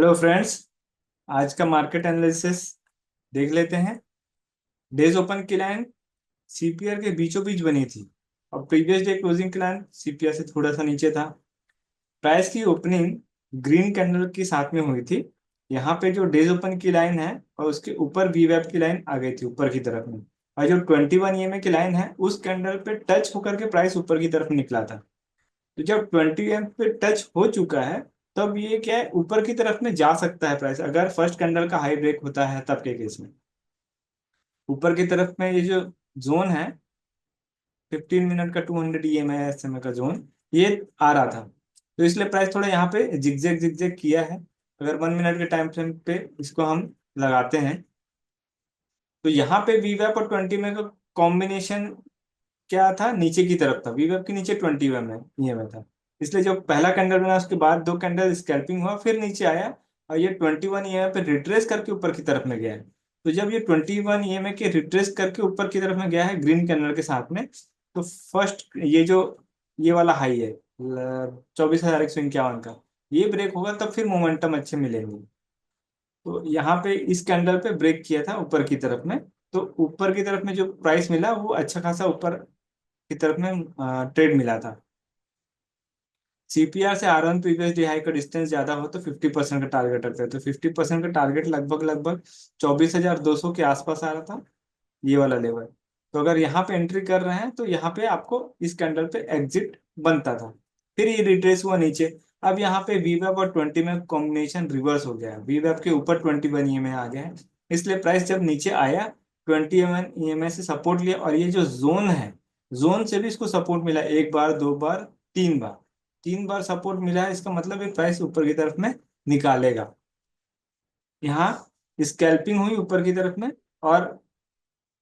Hello friends. आज का market analysis देख लेते हैं। डेज ओपन की लाइन सीपीआर के बीचों बीच बनी थी और प्रीवियस डे क्लोजिंग की लाइन सीपीआर से थोड़ा सा नीचे था। प्राइस की ओपनिंग ग्रीन कैंडल के साथ में हुई थी। यहाँ पे जो डेज ओपन की लाइन है और उसके ऊपर वीवैप की लाइन आ गई थी ऊपर की तरफ में। और जो 21 ईएमए की लाइन है उस कैंडल पे टच होकर के प्राइस ऊपर की तरफ निकला था। तो जब 20 एम पे टच हो चुका है तब ये क्या है, ऊपर की तरफ में जा सकता है प्राइस, अगर फर्स्ट कैंडल का हाई ब्रेक होता है तब के केस में। ऊपर की तरफ में ये जो जोन है 15 मिनट का 200 EMA SMA का जोन, ये आ रहा था। तो इसलिए प्राइस थोड़ा यहाँ पे जिगजैग जिगजैग किया है। अगर 1 मिनट के टाइम फ्रेम पे इसको हम लगाते हैं तो यहाँ पे वीवैप और 20 में का कॉम्बिनेशन क्या था, नीचे की तरफ था। वीवेब के नीचे 21 में ईएमए था। इसलिए जब पहला कैंडल बना उसके बाद दो कैंडल स्कैल्पिंग हुआ फिर नीचे आया और ये 21 ईएमए पे रिट्रेस करके ऊपर की तरफ में गया है। तो जब ये 21 ईएमए के रिट्रेस करके ऊपर की तरफ में गया है ग्रीन कैंडल के साथ में, तो फर्स्ट ये जो ये वाला हाई है 24,151 का, ये ब्रेक होगा तब फिर मोमेंटम अच्छे मिलेंगे। तो यहाँ पे इस कैंडल पे ब्रेक किया था ऊपर की तरफ में। तो ऊपर की तरफ में जो प्राइस मिला वो अच्छा खासा ऊपर की तरफ में ट्रेड मिला था। सीपीआर से R one previous day high का डिस्टेंस ज्यादा हो तो 50% का टारगेट रखता है। तो 50% का टारगेट लगभग लगभग 24,200 के आसपास आ रहा था, ये वाला लेवल। तो अगर यहाँ पे एंट्री कर रहे हैं तो यहाँ पे आपको इस कैंडल पे एग्जिट बनता था। फिर ये रिट्रेस हुआ नीचे। अब यहाँ पे वीवैप और 20 में कॉम्बिनेशन रिवर्स हो गया है। वीवैप के ऊपर 21 ईएमए आ गया है। इसलिए प्राइस जब नीचे आया 21 ईएमए से सपोर्ट लिया और ये जो जोन है, जोन से भी इसको सपोर्ट मिला, एक बार दो बार तीन बार, तीन बार सपोर्ट मिला है। इसका मतलब ये प्राइस ऊपर की तरफ में निकालेगा। यहाँ स्कैल्पिंग हुई ऊपर की तरफ में और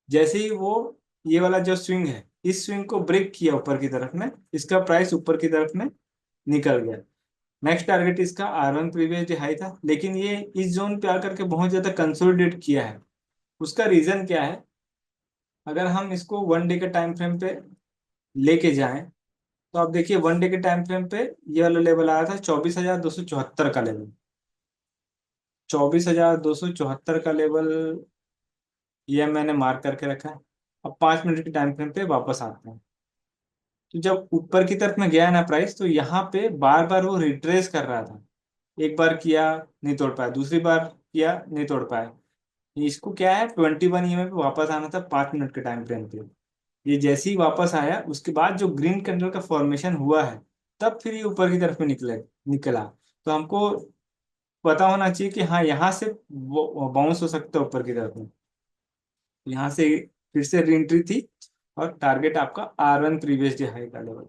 जैसे ही वो ये वाला जो स्विंग है इस स्विंग को ब्रेक किया ऊपर की तरफ में, इसका प्राइस ऊपर की तरफ में निकल गया। नेक्स्ट टारगेट इसका R one previous day high था, लेकिन ये इस जोन पे आकर के बहुत ज्यादा कंसोलिडेट किया है। उसका रीजन क्या है, अगर हम इसको 1 डे के टाइम फ्रेम पे लेके जाएं तो आप देखिए 1 डे के टाइम फ्रेम पे ये वाला लेवल आया था 24,274 का लेवल। 24,274 का लेवल ये मैंने मार्क करके रखा है। अब 5 मिनट के टाइम फ्रेम पे वापस आते हैं। तो जब ऊपर की तरफ में गया ना प्राइस, तो यहाँ पे बार बार वो रिट्रेस कर रहा था। एक बार किया नहीं तोड़ पाया, दूसरी बार किया नहीं तोड़ पाया। इसको क्या है 21 ईएमए पे वापस आना था 5 मिनट के टाइम फ्रेम पे। ये जैसे ही वापस आया उसके बाद जो ग्रीन कैंडल का फॉर्मेशन हुआ है तब फिर ये ऊपर की तरफ में निकला। तो हमको पता होना चाहिए कि हाँ यहाँ से बाउंस हो सकता है ऊपर की तरफ में। यहाँ से फिर से री थी और टारगेट आपका R one previous day high का level.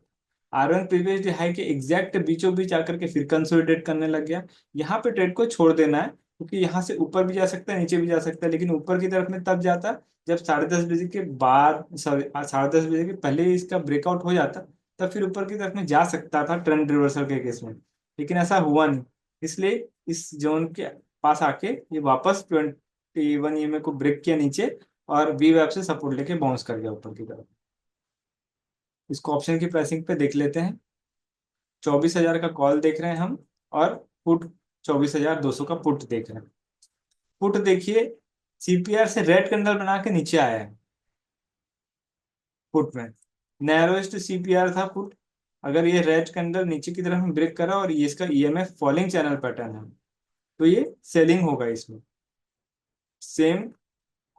R one previous day high के एग्जैक्ट बीचों बीच आकर के फिर कंसोलिडेट करने लग गया। यहाँ पे ट्रेड को छोड़ देना है क्योंकि यहाँ से ऊपर भी जा सकता है नीचे भी जा सकता है, लेकिन ऊपर की तरफ में तब जाता जब 10:30 बजे के बाद, सॉरी 10:30 बजे के पहले ही इसका ब्रेकआउट हो जाता। तब फिर ऊपर की तरफ में जा सकता था ट्रेंड रिवर्सल के केस में, लेकिन ऐसा हुआ नहीं। इसलिए इस जोन के पास आके ये वापस 21 ईएमए को ब्रेक किया नीचे और वी वेब से सपोर्ट लेके बाउंस कर गया ऊपर की तरफ। इसको ऑप्शन की प्राइसिंग पे देख लेते हैं। 24,000 का कॉल देख रहे हैं हम और पुट 24,200 का पुट देख रहे हैं। पुट देखिए सीपीआर से रेड कैंडल बना के नीचे आया है। पुट में नैरोएस्ट सीपीआर था पुट। अगर ये रेड कैंडल नीचे की तरफ में ब्रेक करा और ये इसका ईएमएफ फॉलिंग चैनल पैटर्न है तो ये सेलिंग होगा इसमें। सेम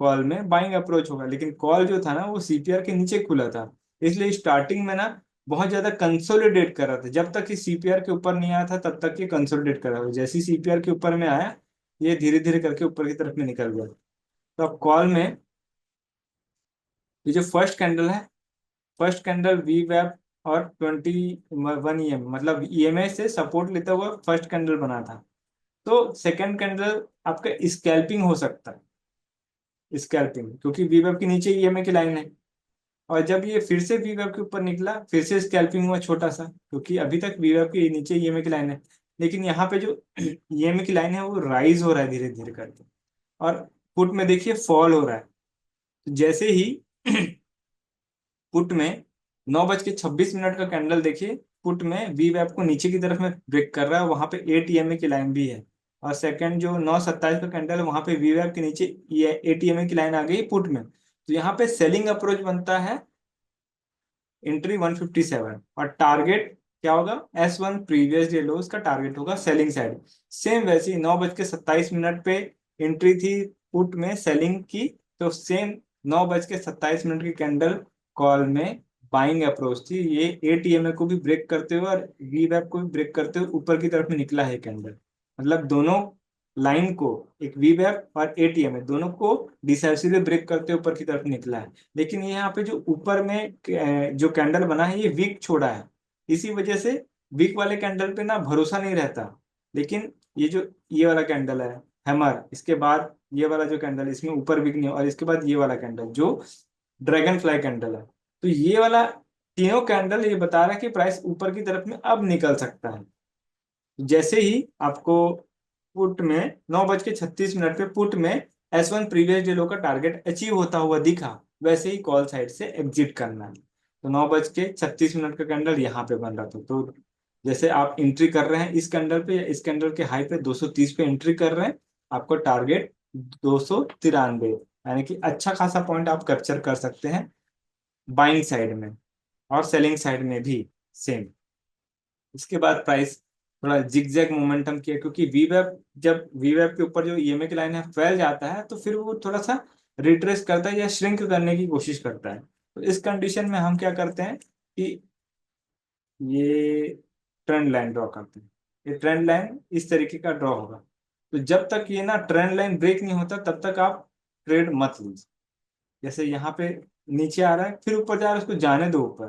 कॉल में बाइंग अप्रोच होगा, लेकिन कॉल जो था ना वो सीपीआर के नीचे खुला था। इसलिए स्टार्टिंग में ना बहुत ज्यादा कंसोलिडेट कर रहा था। जब तक कि सीपीआर के ऊपर नहीं आया था तब तक ये कंसोलिडेट कर रहा था। जैसे ही सीपीआर के ऊपर में आया ये धीरे धीरे करके ऊपर की तरफ में निकल गया। तो अब कॉल में ये जो फर्स्ट कैंडल है, फर्स्ट कैंडल वी वैप और 21 ईएम मतलब ईएमए से सपोर्ट लेता हुआ फर्स्ट कैंडल बना था। तो सेकंड कैंडल आपका स्कैल्पिंग हो सकता है, स्कैल्पिंग, क्योंकि वी वैप के नीचे ईएमए की लाइन है। और जब ये फिर से वी वेव के ऊपर निकला फिर से स्कैल्पिंग हुआ छोटा सा, क्योंकि अभी तक वी वेव के नीचे ईएमए की लाइन है। लेकिन यहाँ पे जो ईएमए की लाइन है वो राइज हो रहा है धीरे धीरे करके। और पुट में देखिए फॉल हो रहा है। तो जैसे ही पुट में 9:26 का कैंडल देखिए, पुट में वी वेव को नीचे की तरफ में ब्रेक कर रहा है, वहां पे 8 ईएमए की लाइन भी है। और सेकंड जो 9:27 का कैंडल है वहां पे वीवैप के नीचे ये एटीएमए की लाइन आ गई पुट में, तो यहाँ पे सेलिंग अप्रोच बनता है एंट्री 157, और टारगेट क्या होगा, S1 प्रीवियस डे लो, उसका टारगेट होगा सेलिंग साइड। सेम वैसे ही 9:27 पे एंट्री थी पुट में सेलिंग की, तो सेम 9:27 की कैंडल कॉल में बाइंग अप्रोच थी। ये एटीएमए को भी ब्रेक करते हुए और वीवैप को भी ब्रेक करते हुए ऊपर की तरफ में निकला है कैंडल। मतलब दोनों लाइन को, एक वीवैप और एटीएमए दोनों को डिसाइसिवली ब्रेक करते हुए ऊपर की तरफ निकला है। लेकिन ये यहाँ पे जो ऊपर में जो कैंडल बना है ये वीक छोड़ा है, इसी वजह से वीक वाले कैंडल पे ना भरोसा नहीं रहता। लेकिन ये जो ये वाला कैंडल है हैमर, इसके बाद ये वाला जो कैंडल इसमें ऊपर वीक नहीं है, और इसके बाद ये वाला कैंडल जो ड्रैगन फ्लाई कैंडल है, तो ये वाला तीनों कैंडल ये बता रहा है कि प्राइस ऊपर की तरफ में अब निकल सकता है। जैसे ही आपको पुट में 9:36 पे पुट में S1 प्रीवियस डे लो का टारगेट अचीव होता हुआ दिखा, वैसे ही कॉल साइड से एग्जिट करना है। तो 9:36 का कैंडल यहाँ पे बन रहा था, तो जैसे आप एंट्री कर रहे हैं इस कैंडल पे या इस कैंडल के हाई पे 230 पे एंट्री कर रहे हैं, आपको टारगेट 293, यानी कि अच्छा खासा पॉइंट आप कैप्चर कर सकते हैं बाइंग साइड में, और सेलिंग साइड में भी सेम। इसके बाद प्राइस थोड़ा जिगजैग मोमेंटम किया, क्योंकि वीवेब जब वीवेब के ऊपर जो ईएमए की लाइन है फैल जाता है तो फिर वो थोड़ा सा रिट्रेस करता है या श्रिंक करने की कोशिश करता है। तो इस कंडीशन में हम क्या करते हैं कि ये ट्रेंड लाइन ड्रॉ करते हैं। ये ट्रेंड लाइन इस तरीके का ड्रॉ होगा, तो जब तक ये ना ट्रेंड लाइन ब्रेक नहीं होता तब तक आप ट्रेड मत लीजिए। जैसे यहाँ पे नीचे आ रहा है फिर ऊपर जा रहा है, उसको जाने दो ऊपर,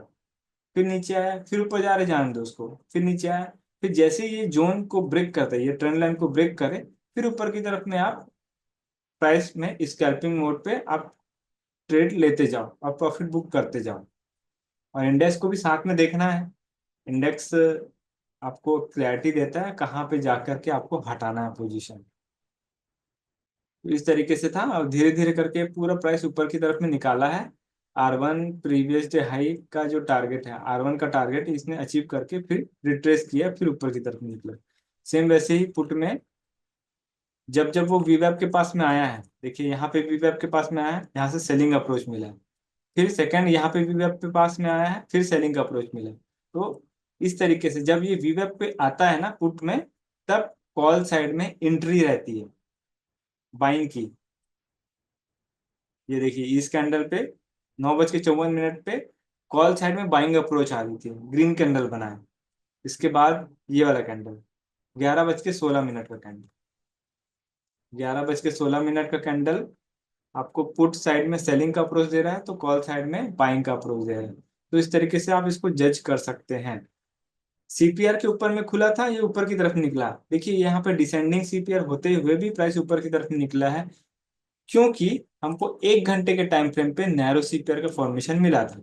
फिर नीचे आया फिर ऊपर जा रहे जाने दो उसको, फिर नीचे आया, फिर जैसे ही ये जोन को ब्रेक करता है, ये ट्रेंड लाइन को ब्रेक करे, फिर ऊपर की तरफ में आप प्राइस में स्कैल्पिंग मोड पे आप ट्रेड लेते जाओ और प्रॉफिट बुक करते जाओ। और इंडेक्स को भी साथ में देखना है, इंडेक्स आपको क्लैरिटी देता है कहाँ पे जाकर के आपको हटाना है पोजीशन। तो इस तरीके से था, और धीरे धीरे करके पूरा प्राइस ऊपर की तरफ में निकाला है। R1 प्रीवियस डे हाई का जो टारगेट है, R1 का टारगेट इसने अचीव करके फिर रिट्रेस किया, फिर ऊपर की तरफ निकला। सेम वैसे ही पुट में जब जब वो वीवैप के पास में आया है, देखिए यहाँ पे वीवैप के पास में आया है, यहाँ से सेलिंग अप्रोच मिला है, फिर सेकंड यहाँ पे वीवैप के पास में आया है, फिर सेलिंग अप्रोच मिला है। तो इस तरीके से जब ये वीवैप पे आता है ना पुट में, तब कॉल साइड में एंट्री रहती है बाइंग की। ये देखिए इस कैंडल पे 9:54 पे कॉल साइड में बाइंग अप्रोच आ रही थी, ग्रीन कैंडल बना है। इसके बाद ये वाला कैंडल 11:16 का कैंडल, 11:16 का कैंडल आपको पुट साइड में सेलिंग का अप्रोच दे रहा है, तो कॉल साइड में बाइंग का अप्रोच दे रहा है। तो इस तरीके से आप इसको जज कर सकते हैं। सीपीआर के ऊपर में खुला था, ये ऊपर की तरफ निकला, देखिए यहाँ पे डिसेंडिंग सीपीआर होते हुए भी प्राइस ऊपर की तरफ निकला है, क्योंकि हमको 1 घंटे के टाइम फ्रेम पे नैरो सीपीआर का फॉर्मेशन मिला था,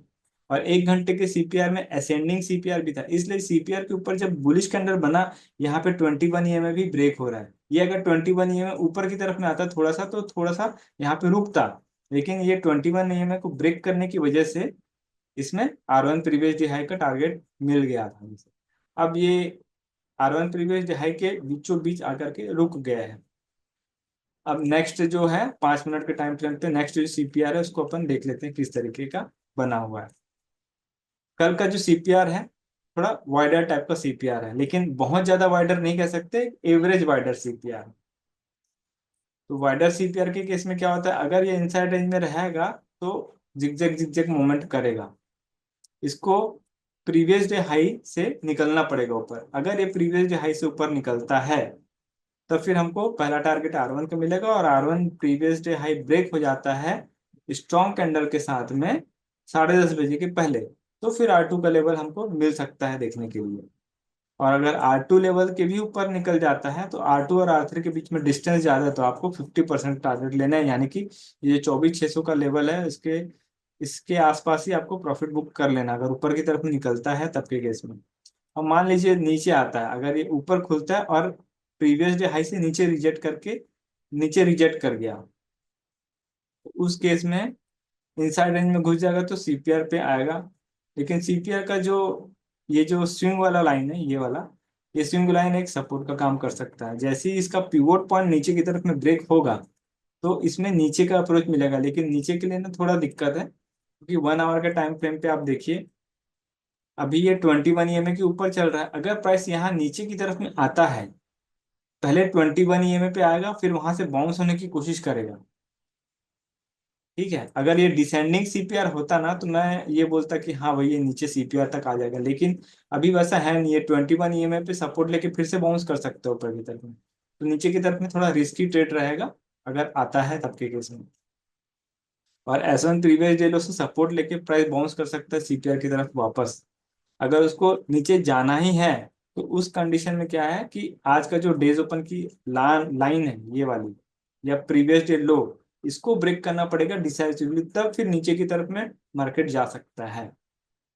और 1 घंटे के सीपीआर में असेंडिंग सीपीआर भी था, इसलिए सीपीआर के ऊपर जब बुलिश कैंडल बना, यहाँ पे 21 ईएमए भी ब्रेक हो रहा है। ये अगर 21 ईएमए ऊपर की तरफ में आता थोड़ा सा तो थोड़ा सा यहाँ पे रुकता, लेकिन ये 21 ईएमए को ब्रेक करने की वजह से इसमें R1 प्रीवियस डे हाई का टारगेट मिल गया था इसे। अब ये R1 प्रीवियस डे हाई के बीचों बीच आकर के रुक गया है। अब नेक्स्ट जो है 5 मिनट के टाइम फ्रेम पे नेक्स्ट जो सीपीआर है उसको अपन देख लेते हैं किस तरीके का बना हुआ है। कल का जो सीपीआर है थोड़ा वाइडर टाइप का सीपीआर है, लेकिन बहुत ज्यादा वाइडर नहीं कह सकते, एवरेज वाइडर सीपीआर। तो वाइडर सीपीआर के केस में क्या होता है, अगर ये इनसाइड रेंज में रहेगा तो जिगजैग जिगजैग मूवमेंट करेगा, इसको प्रीवियस डे हाई से निकलना पड़ेगा ऊपर। अगर ये प्रीवियस डे हाई से ऊपर निकलता है तो फिर हमको पहला टारगेट R1 का मिलेगा, और R1 previous day high break हो जाता है स्ट्रॉन्ग कैंडल के साथ में 10:30 बजे के पहले, तो फिर R2 का लेवल हमको मिल सकता है देखने के लिए। और अगर R2 लेवल के भी ऊपर निकल जाता है तो R2 और R3 के बीच में डिस्टेंस ज्यादा है, तो आपको 50% टारगेट लेना है, यानी कि ये 24,600 का लेवल है, इसके इसके आसपास ही आपको प्रॉफिट बुक कर लेना अगर ऊपर की तरफ निकलता है तब के केस में। अब मान लीजिए नीचे आता है, अगर ये ऊपर खुलता है और प्रीवियस डे हाई से नीचे रिजेक्ट कर गया, तो उस केस में इनसाइड रेंज में घुस जाएगा तो सीपीआर पे आएगा। लेकिन सीपीआर का जो ये जो स्विंग वाला लाइन है ये वाला, ये स्विंग लाइन एक सपोर्ट का काम कर सकता है। जैसे ही इसका पिवोट पॉइंट नीचे की तरफ में ब्रेक होगा तो इसमें नीचे का अप्रोच मिलेगा, लेकिन नीचे के लिए ना थोड़ा दिक्कत है, क्योंकि 1 आवर के टाइम फ्रेम पे आप देखिए अभी ये 21 EMA के ऊपर चल रहा है। अगर प्राइस यहाँ नीचे की तरफ में आता है, पहले 21 EMA पे आएगा, फिर वहां से बाउंस होने की कोशिश करेगा। ठीक है, अगर ये डिसेंडिंग सीपीआर होता ना तो मैं ये बोलता कि हाँ भाई ये नीचे सीपीआर तक आ जाएगा, लेकिन अभी वैसा है नहीं। ये 21 EMA पे सपोर्ट लेके फिर से बाउंस कर सकते हो ऊपर की तरफ में, तो नीचे की तरफ में थोड़ा रिस्की ट्रेड रहेगा अगर आता है तब के केस में। और S1 प्रीवियस डे लो से सपोर्ट लेके प्राइस बाउंस कर सकता है सीपीआर की तरफ वापस। अगर उसको नीचे जाना ही है तो उस कंडीशन में क्या है कि आज का जो डेज ओपन की लाइन है ये वाली, या प्रीवियस डे लो, इसको ब्रेक करना पड़ेगा डिसाइसिवली, तब फिर नीचे की तरफ में मार्केट जा सकता है।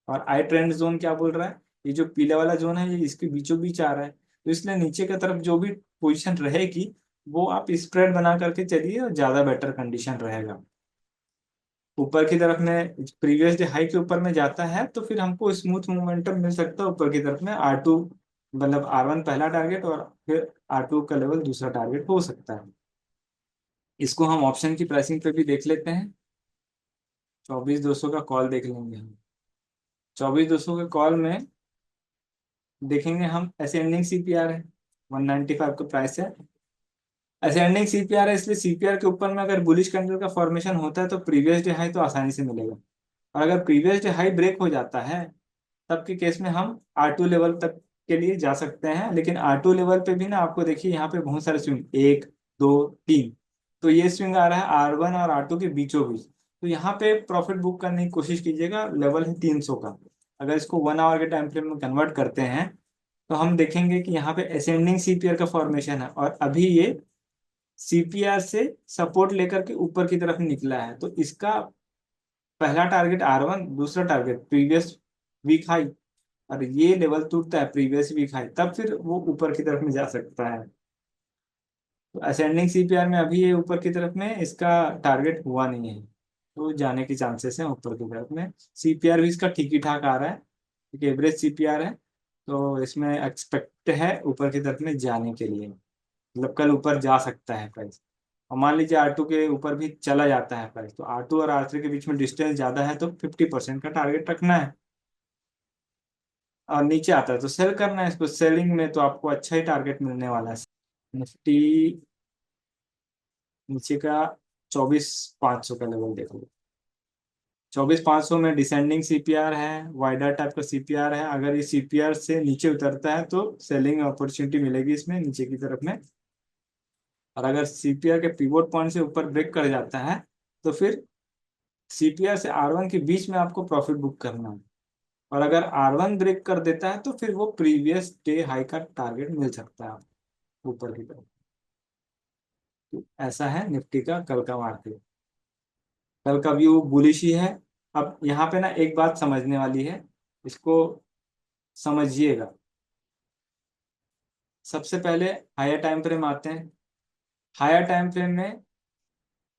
और आई ट्रेंड जोन क्या बोल रहा है, ये जो पीले वाला जोन है ये इसके बीचों बीच आ रहा है, तो इसलिए नीचे की तरफ जो भी पोजीशन रहेगी वो आप स्प्रेड बना करके चलिए और ज्यादा बेटर कंडीशन रहेगा। ऊपर की तरफ में प्रीवियस डे हाई के ऊपर में जाता है तो फिर हमको स्मूथ मोमेंटम मिल सकता है ऊपर की तरफ में। R2 मतलब R1 पहला टारगेट और फिर R2 का लेवल दूसरा टारगेट हो सकता है। इसको हम ऑप्शन की प्राइसिंग पे भी देख लेते हैं। 24,200 का कॉल देख लेंगे हम। 24,200 के कॉल में देखेंगे हम असेंडिंग सीपीआर है, 195 का प्राइस है। असेंडिंग सीपीआर है इसलिए सीपीआर के ऊपर में अगर बुलिश कैंडल का फॉर्मेशन होता है तो प्रीवियस डे हाई तो आसानी से मिलेगा। और अगर प्रीवियस डे हाई ब्रेक हो जाता है तब के केस में हम R2 लेवल तक के लिए जा सकते हैं। लेकिन R2 लेवल पे भी ना आपको देखिए यहाँ पे बहुत सारे स्विंग, 1 2 3, तो ये स्विंग आ रहा है R1 और R2 के बीचों बीच। तो यहाँ पे प्रॉफिट बुक करने की कोशिश कीजिएगा, लेवल है 300 का। अगर इसको 1 आवर के टाइम फ्रेम में कन्वर्ट करते हैं तो हम देखेंगे कि यहाँ पे असेंडिंग सीपीआर का फॉर्मेशन है और अभी ये सीपीआर से सपोर्ट लेकर के ऊपर की तरफ निकला है। तो इसका पहला टारगेट R1, दूसरा टारगेट प्रीवियस वीक हाई, और ये लेवल टूटता है प्रीवियस वीक हाई तब फिर वो ऊपर की तरफ में जा सकता है। तो असेंडिंग सीपीआर में अभी ये ऊपर की तरफ में इसका टारगेट हुआ नहीं है, तो जाने की चांसेस है ऊपर की तरफ में। सीपीआर भी इसका ठीक ही ठाक आ रहा है, एक एवरेज सीपीआर है, तो इसमें एक्सपेक्ट है ऊपर की तरफ में जाने के लिए, मतलब कल ऊपर जा सकता है प्राइस। और मान लीजिए R2 के ऊपर भी चला जाता है प्राइस, तो R2 और R3 के बीच में डिस्टेंस ज्यादा है तो 50% का टारगेट रखना है। और नीचे आता है तो सेल करना है इसको, सेलिंग में तो आपको अच्छा ही टारगेट मिलने वाला है। निफ्टी नीचे का 24,500 का लेवल देख लो। 24,500 में डिसेंडिंग सीपीआर है, वाइडर टाइप का सीपीआर है। अगर ये सीपीआर से नीचे उतरता है तो सेलिंग अपॉर्चुनिटी मिलेगी इसमें नीचे की तरफ में। और अगर सीपीआर के पिवोट पॉइंट से ऊपर ब्रेक कर जाता है तो फिर सीपीआर से R1 के बीच में आपको प्रॉफिट बुक करना है। और अगर R1 ब्रेक कर देता है तो फिर वो प्रीवियस डे हाई का टारगेट मिल सकता है आपको ऊपर की तरफ। तो ऐसा है निफ्टी का कल का मार्केट। कल का व्यू बुलिश ही है। अब यहाँ पे ना एक बात समझने वाली है, इसको समझिएगा। सबसे पहले हायर टाइम फ्रेम आते हैं। हायर टाइम फ्रेम में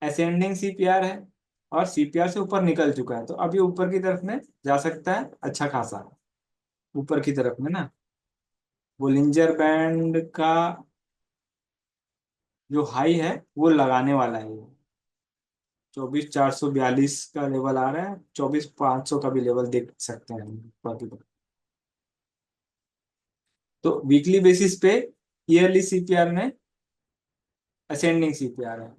असेंडिंग सीपीआर है और सीपीआर से ऊपर निकल चुका है, तो अभी ऊपर की तरफ में जा सकता है अच्छा खासा ऊपर की तरफ में ना। बोलिंजर बैंड का जो हाई है वो लगाने वाला है। 24,442 का लेवल आ रहा है, 24,500 का भी लेवल देख सकते हैं हम ऊपर की तरफ। तो वीकली बेसिस पे ईयरली सीपीआर में असेंडिंग सीपीआर है।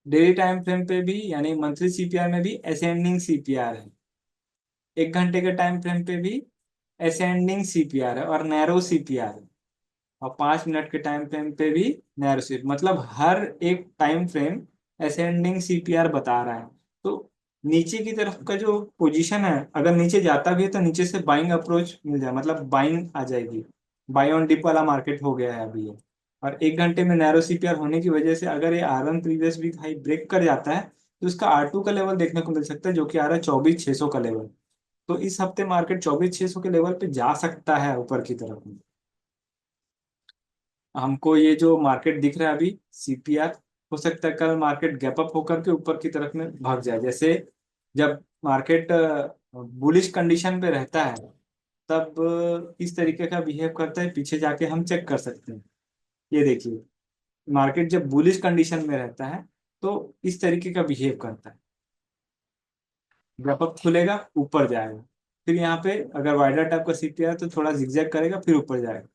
डेली टाइम फ्रेम पे भी यानी मंथली सीपीआर में भी असेंडिंग सीपीआर है। 1 घंटे के टाइम फ्रेम पे भी असेंडिंग सीपीआर है और नैरो सीपीआर है। और 5 मिनट के टाइम फ्रेम पे भी नैरो सीप, मतलब हर एक टाइम फ्रेम असेंडिंग सीपीआर बता रहा है। तो नीचे की तरफ का जो पोजीशन है, अगर नीचे जाता भी है तो नीचे से बाइंग अप्रोच मिल जाए, मतलब बाइंग आ जाएगी। बाई ऑन डिप वाला मार्केट हो गया है अभी ये। और 1 घंटे में नैरो सीपीआर होने की वजह से अगर ये R1 previous week high break कर जाता है तो उसका R2 का लेवल देखने को मिल सकता है, जो कि आ रहा है 24,600 का लेवल। तो इस हफ्ते मार्केट 24,600 के लेवल पे जा सकता है ऊपर की तरफ में। हमको ये जो मार्केट दिख रहा है अभी सीपीआर, हो सकता है कल मार्केट गैप अप होकर के ऊपर की तरफ में भाग जाए। जैसे जब मार्केट बुलिश कंडीशन पे रहता है तब किस तरीके का बिहेव करता है पीछे जाके हम चेक कर सकते हैं। ये देखिए, मार्केट जब बुलिश कंडीशन में रहता है तो इस तरीके का बिहेव करता है। गैप अप खुलेगा, ऊपर जाएगा, फिर यहाँ पे अगर वाइडर टाइप का सीपीआर तो थोड़ा जिगजैग करेगा, फिर ऊपर जाएगा,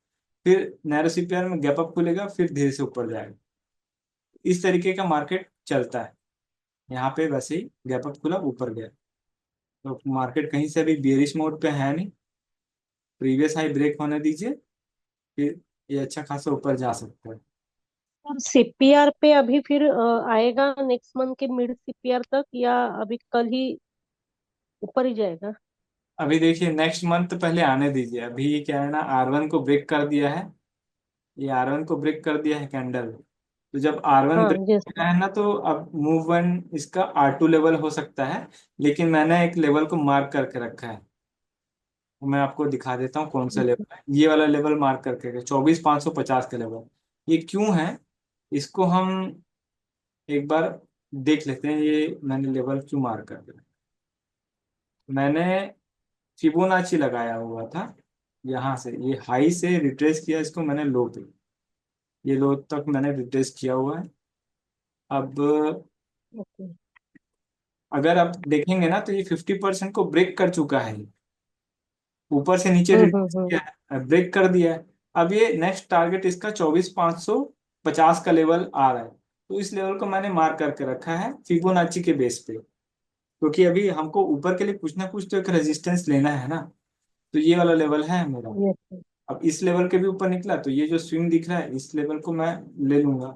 फिर नैरो सीपीआर में गैप अप खुलेगा, फिर धीरे से ऊपर जाएगा। इस तरीके का मार्केट चलता है। यहाँ पे वैसे ही गैप अप खुला, ऊपर गया, तो मार्केट कहीं से भी बेरिश मोड पे है नहीं। प्रीवियस हाई ब्रेक होने दीजिए, फिर ये अच्छा खासा ऊपर जा सकता है। और सीपीआर पे अभी फिर आएगा नेक्स्ट मंथ के मिड सीपीआर तक, या अभी कल ही ऊपर ही जाएगा? अभी देखिए, नेक्स्ट मंथ पहले आने दीजिए। अभी ये क्या है ना, R1 को ब्रेक कर दिया है। ये R1 को ब्रेक कर दिया है कैंडल। तो जब R1 हाँ ब्रेक जैसे। किया है ना, तो अब मूव वन इसका R2 लेवल हो सकता है। लेकिन मैंने एक लेवल को मार्क करके रखा है, तो मैं आपको दिखा देता हूँ कौन सा लेवल है। ये वाला लेवल मार्क करके रखा है, 24,550 का लेवल। ये क्यों है, इसको हम एक बार देख लेते हैं। ये मैंने लेवल क्यों मार्क कर दिया। मैंने फिबोनाची लगाया हुआ था, यहाँ से ये हाई से रिट्रेस किया इसको मैंने लो पे। ये लो तक मैंने रिट्रेस किया हुआ है। अब ओके। अगर आप देखेंगे ना, तो ये 50% को ब्रेक कर चुका है। ऊपर से नीचे रिट्रेस हम्म। किया है, ब्रेक कर दिया है। अब ये नेक्स्ट टारगेट इसका 24,550 का लेवल आ रहा है। तो इस लेवल को मैंने मार्क करके रखा है फिबोनाची के बेस पे, क्योंकि अभी हमको ऊपर के लिए कुछ ना कुछ तो एक रेजिस्टेंस लेना है ना। तो ये वाला लेवल है मेरा। यस। अब इस लेवल के भी ऊपर निकला, तो ये जो स्विंग दिख रहा है, इस लेवल को मैं ले लूंगा।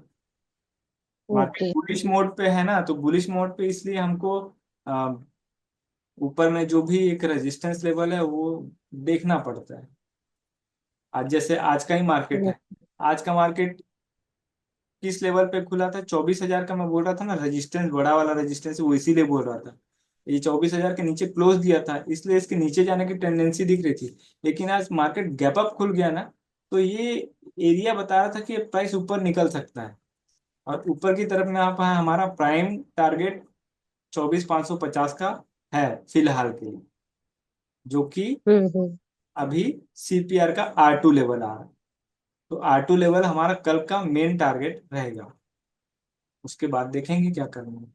Market okay. बुलिश मोड पे है ना, तो बुलिश मोड पे इसलिए हमको अ, ऊपर में जो भी एक रेजिस्टेंस लेवल है वो देखना पड़ता है। आज जैसे आज का ही मार्केट है, आज का मार्केट किस लेवल पे खुला था, 24,000 का। मैं बोल रहा था ना, रेजिस्टेंस बड़ा वाला रेजिस्टेंस, वो इसीलिए बोल रहा था। ये 24,000 के नीचे क्लोज दिया था, इसलिए इसके नीचे जाने की टेंडेंसी दिख रही थी। लेकिन आज मार्केट गैप अप खुल गया ना, तो ये एरिया बता रहा था कि प्राइस ऊपर निकल सकता है। और ऊपर की तरफ में आप, हमारा प्राइम टारगेट 24,550 का है फिलहाल के लिए, जो कि हम्म। अभी सीपीआर का R2 लेवल आ रहा है। तो R2 लेवल हमारा कल का मेन टारगेट रहेगा। उसके बाद देखेंगे क्या करना है।